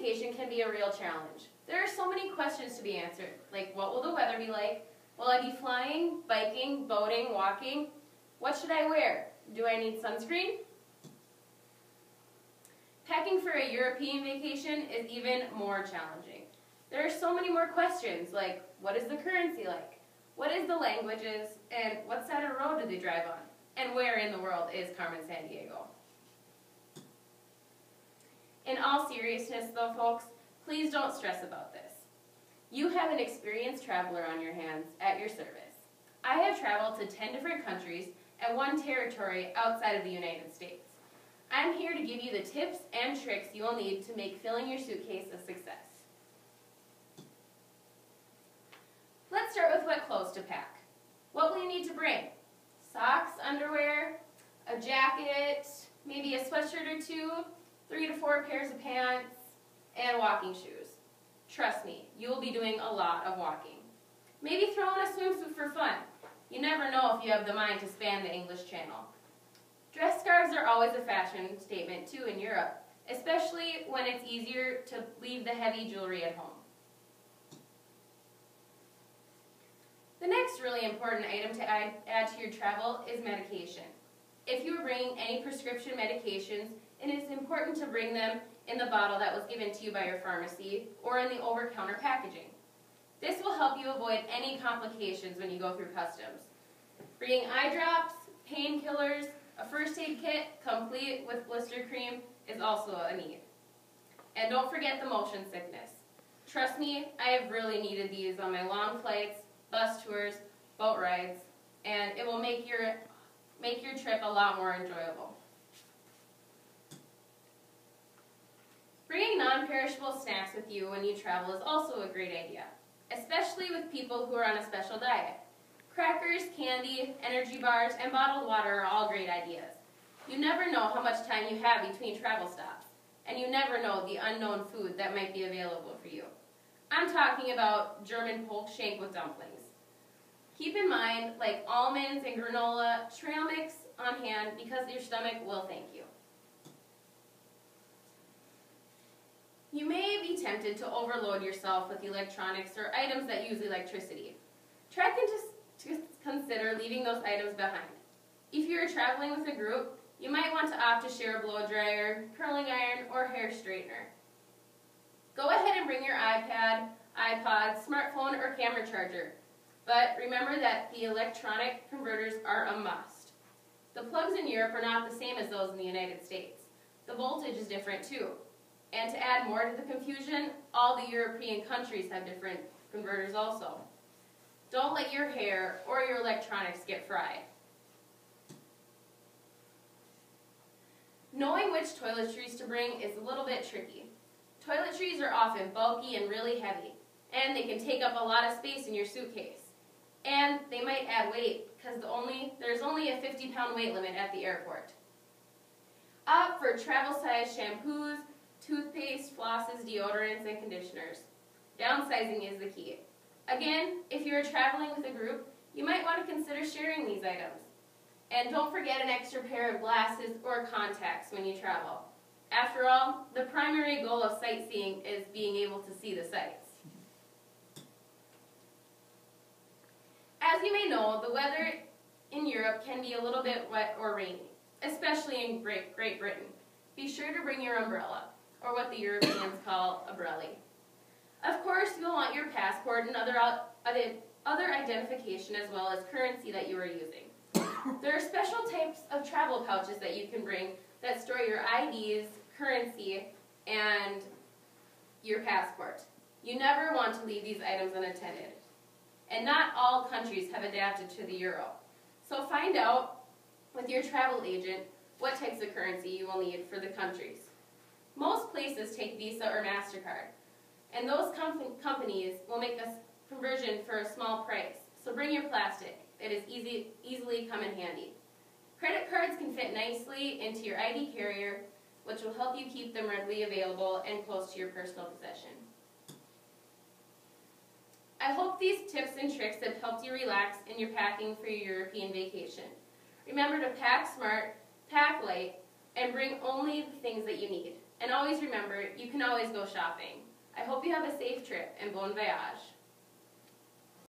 vacation can be a real challenge. There are so many questions to be answered, like what will the weather be like? Will I be flying, biking, boating, walking? What should I wear? Do I need sunscreen? Packing for a European vacation is even more challenging. There are so many more questions, like what is the currency like? What is the languages? And what side of the road do they drive on? And where in the world is Carmen Sandiego? In all seriousness though, folks, please don't stress about this. You have an experienced traveler on your hands at your service. I have traveled to 10 different countries and 1 territory outside of the United States. I'm here to give you the tips and tricks you will need to make filling your suitcase a success. Let's start with what clothes to pack. What will you need to bring? Socks, underwear, a jacket, maybe a sweatshirt or 2, 3 to 4 pairs of pants, and walking shoes. Trust me, you will be doing a lot of walking. Maybe throw in a swimsuit for fun. You never know if you have the mind to span the English Channel. Dress scarves are always a fashion statement too in Europe, especially when it's easier to leave the heavy jewelry at home. The next really important item to add to your travel is medication. If you are bringing any prescription medications, it is important to bring them in the bottle that was given to you by your pharmacy or in the over-counter packaging. This will help you avoid any complications when you go through customs. Bringing eye drops, painkillers, a first aid kit complete with blister cream is also a need. And don't forget the motion sickness. Trust me, I have really needed these on my long flights, bus tours, boat rides, and it will make your trip a lot more enjoyable. Bringing non-perishable snacks with you when you travel is also a great idea, especially with people who are on a special diet. Crackers, candy, energy bars, and bottled water are all great ideas. You never know how much time you have between travel stops, and you never know the unknown food that might be available for you. I'm talking about German poke shank with dumplings. Keep in mind, like almonds and granola, trail mix on hand because your stomach will thank you. You may be tempted to overload yourself with electronics or items that use electricity. Try to consider leaving those items behind. If you are traveling with a group, you might want to opt to share a blow dryer, curling iron, or hair straightener. Go ahead and bring your iPad, iPod, smartphone, or camera charger. But remember that the electronic converters are a must. The plugs in Europe are not the same as those in the United States. The voltage is different too. And to add more to the confusion, all the European countries have different converters also. Don't let your hair or your electronics get fried. Knowing which toiletries to bring is a little bit tricky. Toiletries are often bulky and really heavy, and they can take up a lot of space in your suitcase. And they might add weight, because there's only a 50-pound weight limit at the airport. Opt for travel-sized shampoos, toothpaste, flosses, deodorants, and conditioners. Downsizing is the key. Again, if you are traveling with a group, you might want to consider sharing these items. And don't forget an extra pair of glasses or contacts when you travel. After all, the primary goal of sightseeing is being able to see the sights. As you may know, the weather in Europe can be a little bit wet or rainy, especially in Great Britain. Be sure to bring your umbrella, or what the Europeans call a brelly. Of course, you'll want your passport and other identification as well as currency that you are using. There are special types of travel pouches that you can bring that store your IDs, currency, and your passport. You never want to leave these items unattended. And not all countries have adapted to the euro. So find out with your travel agent what types of currency you will need for the countries. Most places take Visa or MasterCard, and those companies will make a conversion for a small price. So bring your plastic. It is easily come in handy. Credit cards can fit nicely into your ID carrier, which will help you keep them readily available and close to your personal possession. I hope these tips and tricks have helped you relax in your packing for your European vacation. Remember to pack smart, pack light, and bring only the things that you need. And always remember, you can always go shopping. I hope you have a safe trip and bon voyage.